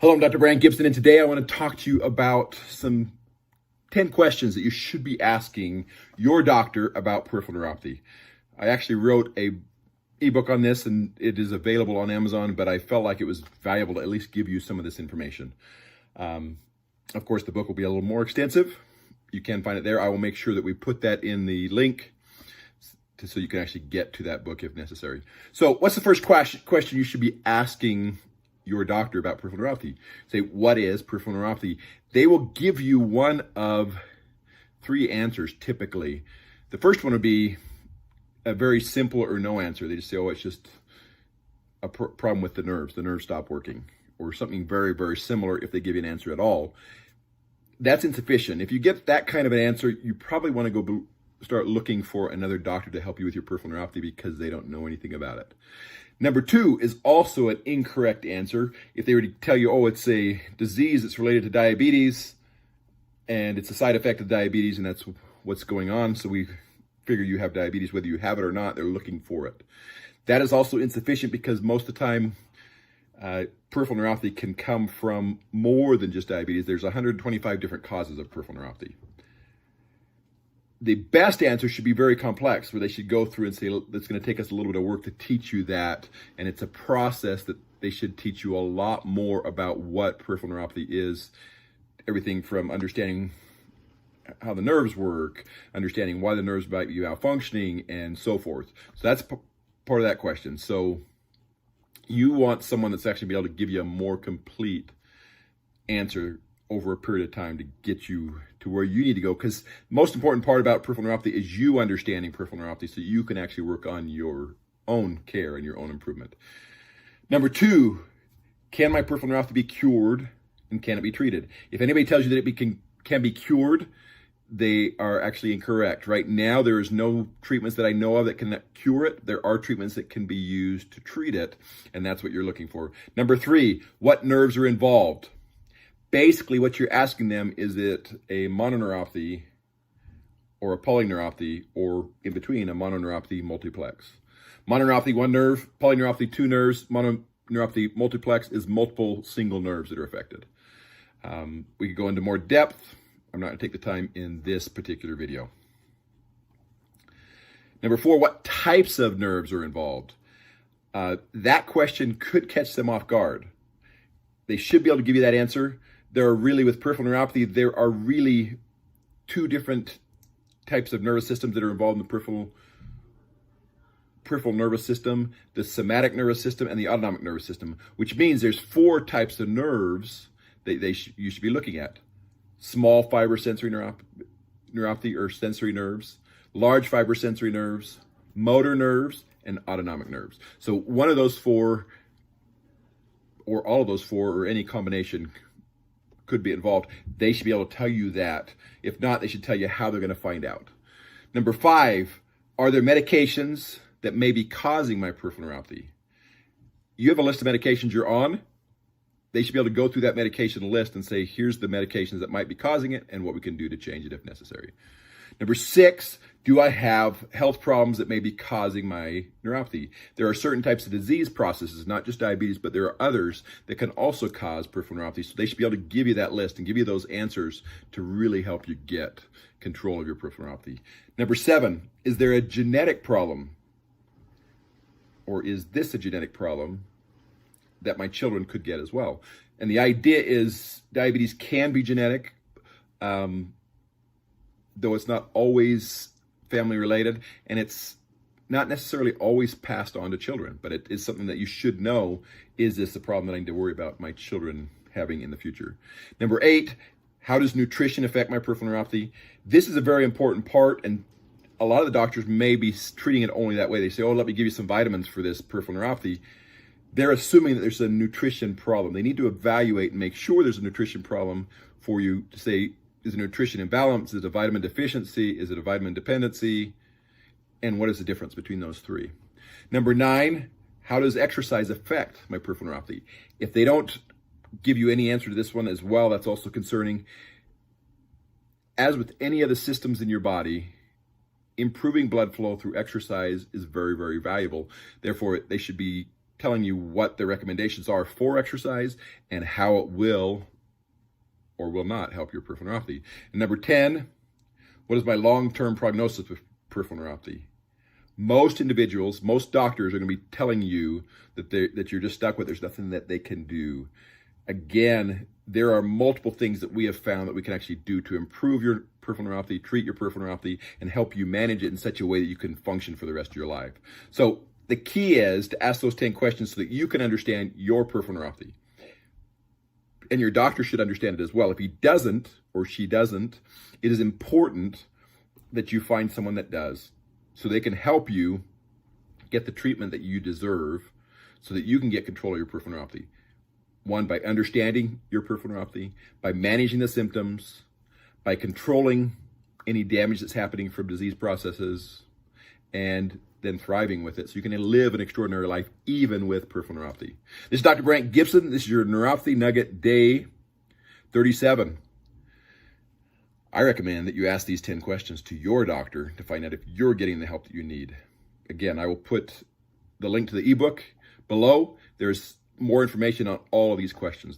Hello, I'm Dr. Brian Gibson, and today I want to talk to you about some 10 questions that you should be asking your doctor about peripheral neuropathy. I actually wrote a ebook on this, and it is available on Amazon, but I felt like it was valuable to at least give you some of this information. Of course, the book will be a little more extensive. You can find it there. I will make sure that we put that in the link so you can actually get to that book if necessary. So what's the first question you should be asking your doctor about peripheral neuropathy? Say, what is peripheral neuropathy? They will give you one of three answers typically. The first one would be a very simple or no answer. They just say, oh, it's just a problem with the nerves stop working, or something very, very similar if they give you an answer at all. That's insufficient. If you get that kind of an answer, you probably want to go start looking for another doctor to help you with your peripheral neuropathy because they don't know anything about it. Number two is also an incorrect answer. If they were to tell you, oh, it's a disease that's related to diabetes and it's a side effect of diabetes and that's what's going on, so we figure you have diabetes whether you have it or not, they're looking for it. That is also insufficient because most of the time peripheral neuropathy can come from more than just diabetes. There's 125 different causes of peripheral neuropathy. The best answer should be very complex, where they should go through and say, it's going to take us a little bit of work to teach you that. And it's a process that they should teach you a lot more about what peripheral neuropathy is. Everything from understanding how the nerves work, understanding why the nerves might be malfunctioning, and so forth. So that's part of that question. So you want someone that's actually be able to give you a more complete answer over a period of time to get you to where you need to go. Because the most important part about peripheral neuropathy is you understanding peripheral neuropathy so you can actually work on your own care and your own improvement. Number two, can my peripheral neuropathy be cured and can it be treated? If anybody tells you that it can be cured, they are actually incorrect. Right now, there is no treatments that I know of that can cure it. There are treatments that can be used to treat it, and that's what you're looking for. Number three, what nerves are involved? Basically, what you're asking them, is it a mononeuropathy or a polyneuropathy, or in between, a mononeuropathy multiplex? Mononeuropathy, one nerve; polyneuropathy, two nerves; mononeuropathy multiplex is multiple single nerves that are affected. We could go into more depth. I'm not going to take the time in this particular video. Number four, what types of nerves are involved? That question could catch them off guard. They should be able to give you that answer. With peripheral neuropathy, there are really two different types of nervous systems that are involved in the peripheral nervous system: the somatic nervous system and the autonomic nervous system, which means there's four types of nerves that you should be looking at. Small fiber sensory neuropathy or sensory nerves, large fiber sensory nerves, motor nerves, and autonomic nerves. So one of those four, or all of those four, or any combination could be involved. They should be able to tell you that. If not, they should tell you how they're going to find out. Number five, are there medications that may be causing my peripheral neuropathy? You have a list of medications you're on. They should be able to go through that medication list and say, here's the medications that might be causing it and what we can do to change it if necessary. Number six, do I have health problems that may be causing my neuropathy? There are certain types of disease processes, not just diabetes, but there are others that can also cause peripheral neuropathy. So they should be able to give you that list and give you those answers to really help you get control of your peripheral neuropathy. Number seven, is there a genetic problem? Or is this a genetic problem that my children could get as well? And the idea is diabetes can be genetic, though it's not always family related, and it's not necessarily always passed on to children, but it is something that you should know. Is this a problem that I need to worry about my children having in the future? Number eight, how does nutrition affect my peripheral neuropathy? This is a very important part, and a lot of the doctors may be treating it only that way. They say, oh, let me give you some vitamins for this peripheral neuropathy. They're assuming that there's a nutrition problem. They need to evaluate and make sure there's a nutrition problem for you to say, is it nutrition imbalance? Is it a vitamin deficiency? Is it a vitamin dependency? And what is the difference between those three? Number nine, how does exercise affect my peripheral neuropathy? If they don't give you any answer to this one as well, that's also concerning. As with any of the systems in your body, improving blood flow through exercise is very, very valuable. Therefore, they should be telling you what the recommendations are for exercise and how it will or will not help your peripheral neuropathy. And number 10, what is my long-term prognosis with peripheral neuropathy? Most individuals, most doctors are going to be telling you that you're just stuck with, there's nothing that they can do. Again, there are multiple things that we have found that we can actually do to improve your peripheral neuropathy, treat your peripheral neuropathy, and help you manage it in such a way that you can function for the rest of your life. So the key is to ask those 10 questions so that you can understand your peripheral neuropathy. And your doctor should understand it as well. If he doesn't or she doesn't, it is important that you find someone that does so they can help you get the treatment that you deserve so that you can get control of your peripheral neuropathy. One, by understanding your peripheral neuropathy, by managing the symptoms, by controlling any damage that's happening from disease processes, and then thriving with it so you can live an extraordinary life even with peripheral neuropathy. This is Dr. Brant Gibson. This is your Neuropathy Nugget Day 37. I recommend that you ask these 10 questions to your doctor to find out if you're getting the help that you need. Again, I will put the link to the ebook below. There's more information on all of these questions there.